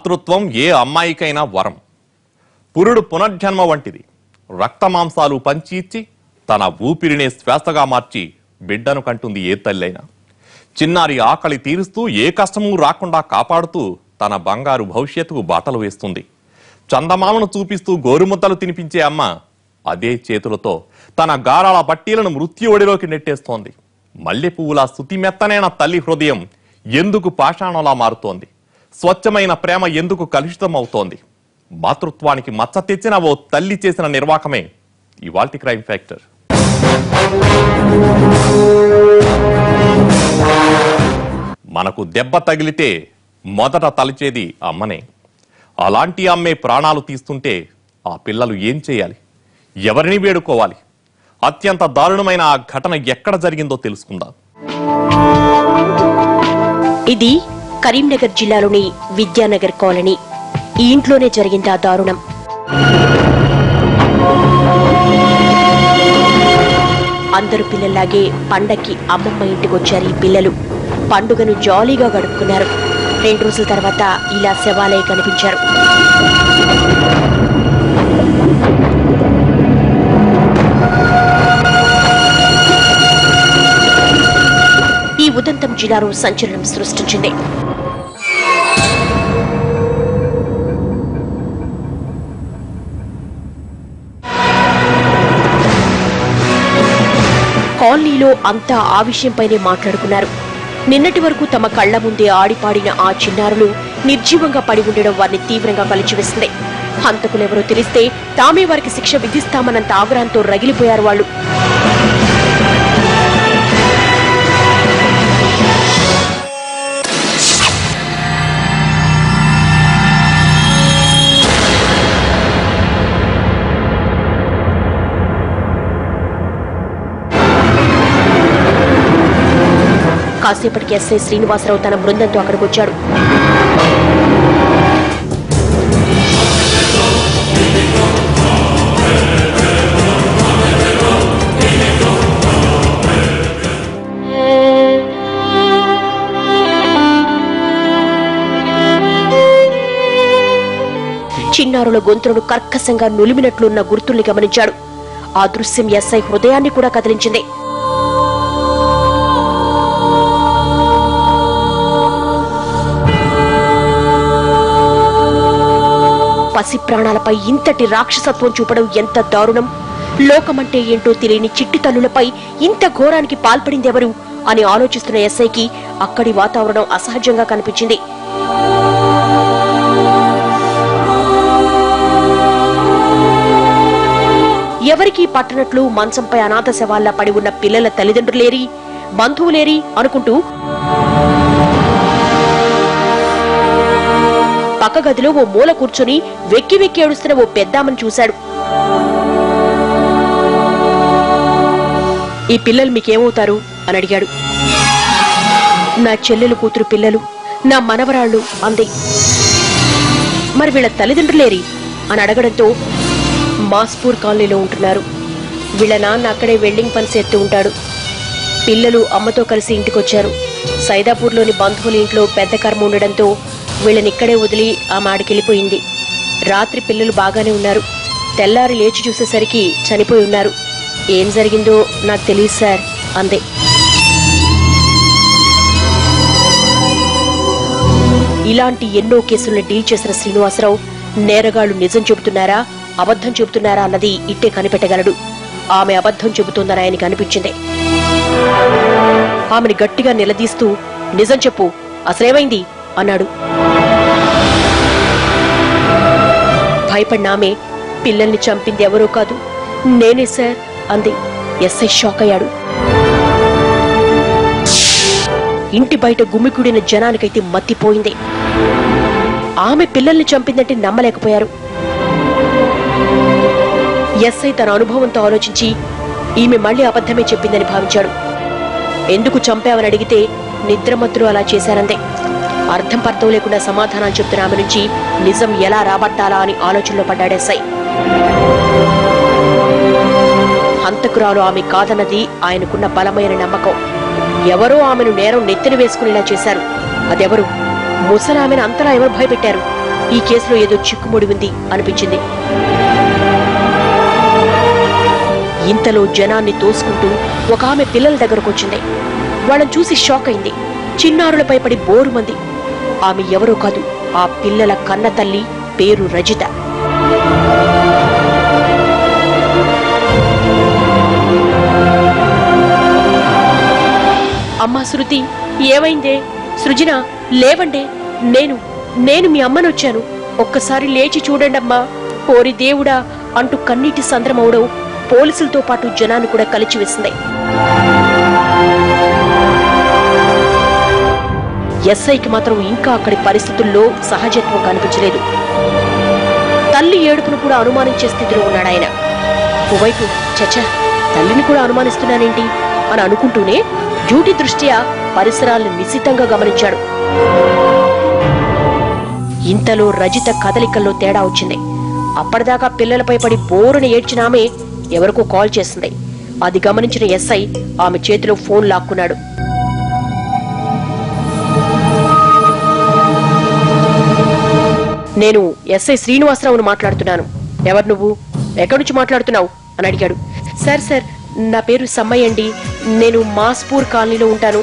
మాతృత్వం ఏ అమ్మాయికైనా వరం. పురుడు పునర్జన్మ వంటిది. రక్తమాంసాలు పంచి ఇచ్చి తన ఊపిరినే శ్వాసగా మార్చి బిడ్డను కంటుంది ఏ తల్లైనా. చిన్నారి ఆకలి తీరుస్తూ ఏ కష్టమూ రాకుండా కాపాడుతూ తన బంగారు భవిష్యత్తుకు బాటలు వేస్తుంది. చందమామను చూపిస్తూ గోరుముద్దలు తినిపించే అమ్మ అదే చేతులతో తన గారాల బట్టీలను మృత్యు ఒడిలోకి నెట్టేస్తోంది. మల్లె పువ్వులా శుతి మెత్తనైన తల్లి హృదయం ఎందుకు పాషాణంలా మారుతోంది? స్వచ్ఛమైన ప్రేమ ఎందుకు కలుషితం అవుతోంది? మాతృత్వానికి మచ్చ తెచ్చిన ఓ తల్లి చేసిన నిర్వాకమే ఇవాల్టి క్రైమ్ ఫ్యాక్టర్. మనకు దెబ్బ తగిలితే మొదట తలిచేది అమ్మనే. అలాంటి అమ్మే ప్రాణాలు తీస్తుంటే ఆ పిల్లలు ఏం చేయాలి? ఎవరిని వేడుకోవాలి? అత్యంత దారుణమైన ఆ ఘటన ఎక్కడ జరిగిందో తెలుసుకుందాం. ఇది కరీంనగర్ జిల్లాలోని విద్యానగర్ కాలనీ. ఈ ఇంట్లోనే జరిగింది ఆ దారుణం. అందరు పిల్లల్లాగే పండక్కి అమ్మమ్మ ఇంటికొచ్చారు ఈ పిల్లలు. పండుగను జాలీగా గడుపుకున్నారు. 2 రోజుల తర్వాత ఇలా శవాలే కనిపించారు. ఈ ఉదంతం జిల్లాలో సంచలనం సృష్టించింది. కాలనీలో అంతా ఆ విషయంపైనే మాట్లాడుకున్నారు. నిన్నటి వరకు తమ కళ్ల ముందే ఆడిపాడిన ఆ చిన్నారులు నిర్జీవంగా పడి ఉండడం వారిని తీవ్రంగా కలిచివేసింది. హంతకులెవరో తెలిస్తే తామే వారికి శిక్ష విధిస్తామన్నంత ఆగ్రహంతో రగిలిపోయారు వాళ్ళు. కాసేపటికి ఎస్ఐ శ్రీనివాసరావు తన బృందంతో అక్కడికి వచ్చాడు. చిన్నారుల గొంతులను కర్కశంగా నులిమినట్లున్న గుర్తుల్ని గమనించాడు. ఆ దృశ్యం ఎస్ఐ హృదయాన్ని కూడా కదిలించింది. పసి ప్రాణాలపై ఇంతటి రాక్షసత్వం చూపడం ఎంత దారుణం! లోకమంటే ఏంటో తెలియని చిట్టి తల్లులపై ఇంత ఘోరానికి పాల్పడిందెవరు అని ఆలోచిస్తున్న ఎస్ఐకి అక్కడి వాతావరణం అసహజంగా కనిపించింది. ఎవరికీ పట్టనట్లు మంచంపై అనాథ శవాల్లా పడి ఉన్న పిల్లల తల్లిదండ్రులేరి, బంధువులేరి అనుకుంటూ పక్క గదిలో ఓ మూల కూర్చుని వెక్కి వెక్కి ఏడుస్తున్న ఓ పెద్దామని చూశాడు. ఈ పిల్లలు మీకేమవుతారు అని అడిగాడు. నా చెల్లెలు కూతురు పిల్లలు, నా మనవరాళ్లు అంది. మరి వీళ్ళ తల్లిదండ్రులేరి అని అడగడంతో మాస్పూర్ కాలనీలో ఉంటున్నారు. వీళ్ళ నాన్న అక్కడే వెల్డింగ్ పని చేస్తూ ఉంటాడు. పిల్లలు అమ్మతో కలిసి ఇంటికొచ్చారు. సైదాపూర్లోని బంధువుల ఇంట్లో పెద్ద కర్మ ఉండడంతో వీళ్ళనిక్కడే వదిలి ఆమె ఆడికెళ్ళిపోయింది. రాత్రి పిల్లలు బాగానే ఉన్నారు. తెల్లారి లేచి చూసేసరికి చనిపోయి ఉన్నారు. ఏం జరిగిందో నాకు తెలియదు సార్ అందే. ఇలాంటి ఎన్నో కేసులను డీల్ చేసిన శ్రీనివాసరావు నేరగాళ్లు నిజం చెబుతున్నారా అబద్ధం చెబుతున్నారా అన్నది ఇట్టే కనిపెట్టగలడు. ఆమె అబద్ధం చెబుతోందని ఆయనకి అనిపించింది. ఆమెను గట్టిగా నిలదీస్తూ నిజం చెప్పు, అసలేమైంది అన్నాడు. భయపడిన ఆమె పిల్లల్ని చంపింది ఎవరో కాదు, నేనే సార్ అంది. ఎస్ఐ షాక్ అయ్యాడు. ఇంటి బయట గుమికూడిన జనానికైతే మత్తిపోయింది. ఆమె పిల్లల్ని చంపిందంటే నమ్మలేకపోయారు. ఎస్ఐ తన అనుభవంతో ఆలోచించి ఈమె మళ్లీ అబద్ధమే చెప్పిందని భావించాడు. ఎందుకు చంపావని అడిగితే నిద్రమత్తులు అలా చేశారందే. అర్థం పర్థం లేకుండా సమాధానాలు చెప్తున్న ఆమె నుంచి నిజం ఎలా రాబట్టాలా అని ఆలోచనలో పడ్డాడు ఎస్ఐ. హంతకురాలు ఆమె కాదన్నది ఆయనకున్న బలమైన నమ్మకం. ఎవరో ఆమెను నేరం నెత్తిన వేసుకునేలా చేశారు. అదెవరు? ముసలామెను అంతలా ఎవరు భయపెట్టారు? ఈ కేసులో ఏదో చిక్కుముడి ఉంది అనిపించింది. ఇంతలో జనాన్ని తోసుకుంటూ ఒక ఆమె పిల్లల దగ్గరకొచ్చింది. వాళ్ళని చూసి షాక్ అయింది. చిన్నారులపై పడి బోరుమంది. ఆమె ఎవరో కాదు, ఆ పిల్లల కన్న తల్లి, పేరు రజిత. అమ్మా శృతి, ఏమైందే? సృజన, లేవండే, నేను మీ అమ్మనొచ్చాను, ఒక్కసారి లేచి చూడండమ్మా, ఓరి దేవుడా అంటూ కన్నీటి సంద్రమవడం పోలీసులతో పాటు జనాన్ని కూడా కలిచివేసింది. ఎస్ఐకి మాత్రం ఇంకా అక్కడి పరిస్థితుల్లో సహజత్వం కనిపించలేదు. తల్లి ఏడుపును కూడా అనుమానించే స్థితిలో ఉన్నాడు ఆయన. ఓవైపు చచ్చా, తల్లిని కూడా అనుమానిస్తున్నానేంటి అని అనుకుంటూనే డ్యూటీ దృష్ట్యా పరిసరాలను నిశితంగా గమనించాడు. ఇంతలో రజిత కదలికల్లో తేడా వచ్చింది. అప్పటిదాకా పిల్లలపై పడి బోరున ఏడ్చిన ఆమె ఎవరికో కాల్ చేసింది. అది గమనించిన ఎస్ఐ ఆమె చేతిలో ఫోన్ లాక్కున్నాడు. నేను ఎస్ఐ శ్రీనివాసరావును మాట్లాడుతున్నాను. ఎవరు నువ్వు? ఎక్కడి నుంచి మాట్లాడుతున్నావు అని అడిగాడు. సార్, నా పేరు సమ్మయ్య అండి. నేను మాస్పూర్ కాలనీలో ఉంటాను.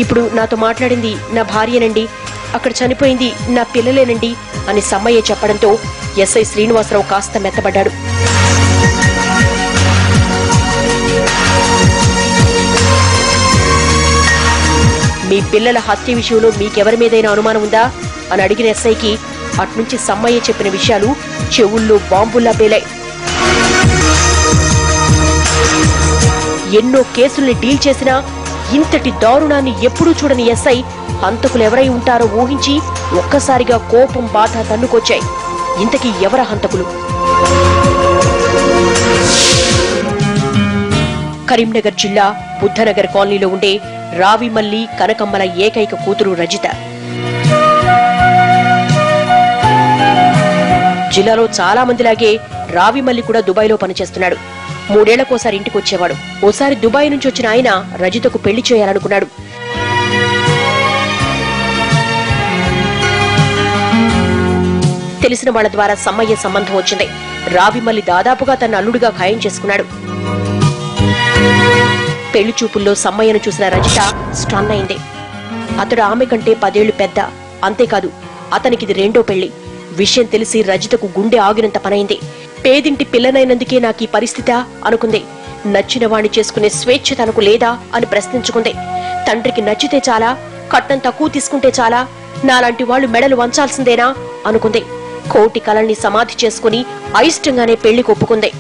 ఇప్పుడు నాతో మాట్లాడింది నా భార్యనండి. అక్కడ చనిపోయింది నా పిల్లలేనండి అని సమ్మయ్య చెప్పడంతో ఎస్ఐ శ్రీనివాసరావు కాస్త మెత్తబడ్డాడు. మీ పిల్లల హత్య విషయంలో మీకెవరి మీదైనా అనుమానం ఉందా అని అడిగిన ఎస్ఐకి అట్నుంచి సమ్మయ్య చెప్పిన విషయాలు చెవుల్లో బాంబుల్లా పేలాయి. ఎన్నో కేసుల్ని డీల్ చేసినా ఇంతటి దారుణాన్ని ఎప్పుడూ చూడని ఎస్ఐ హంతకులు ఎవరై ఉంటారో ఊహించి ఒక్కసారిగా కోపం, బాధ తన్నుకొచ్చాయి. ఇంతకీ ఎవర హంతకులు? కరీంనగర్ జిల్లా బుద్ధనగర్ కాలనీలో ఉండే రావిమల్లి కనకమ్మల ఏకైక కూతురు రజిత. జిల్లాలో చాలా మందిలాగే రావిమల్లి కూడా దుబాయ్లో పనిచేస్తున్నాడు. 3 ఏళ్లకోసారి ఇంటికి వచ్చేవాడు. ఓసారి దుబాయ్ నుంచి వచ్చిన ఆయన రజితకు పెళ్లి చేయాలనుకున్నాడు. తెలిసిన వాళ్ల ద్వారా సమ్మయ్య సంబంధం వచ్చింది. రావిమల్లి దాదాపుగా తన అల్లుడిగా ఖాయం చేసుకున్నాడు. పెళ్లి చూపుల్లో సమ్మయ్యను చూసిన రజిత స్టన్ అయింది. అతడు ఆమె కంటే 10 ఏళ్లు పెద్ద. అంతేకాదు, అతనికిది 2వ పెళ్లి. విషయం తెలిసి రజితకు గుండె ఆగినంత పనైంది. పేదింటి పిల్లనైనందుకే నాకీ పరిస్థితా అనుకుంది. నచ్చిన వాణ్ణి చేసుకునే స్వేచ్ఛ తనకు లేదా అని ప్రశ్నించుకుంది. తండ్రికి నచ్చితే చాలా, కట్నం తక్కువ తీసుకుంటే చాలా, నాలాంటి వాళ్లు మెడలు వంచాల్సిందేనా అనుకుంది. కోటి కలల్ని సమాధి చేసుకుని అయిష్టంగానే పెళ్లి ఒప్పుకుంది.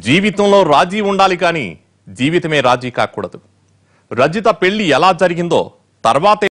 జీవితంలో రాజీ ఉండాలి కానీ జీవితమే రాజీ కాకూడదు. రజిత పెళ్లి ఎలా జరిగిందో తర్వాత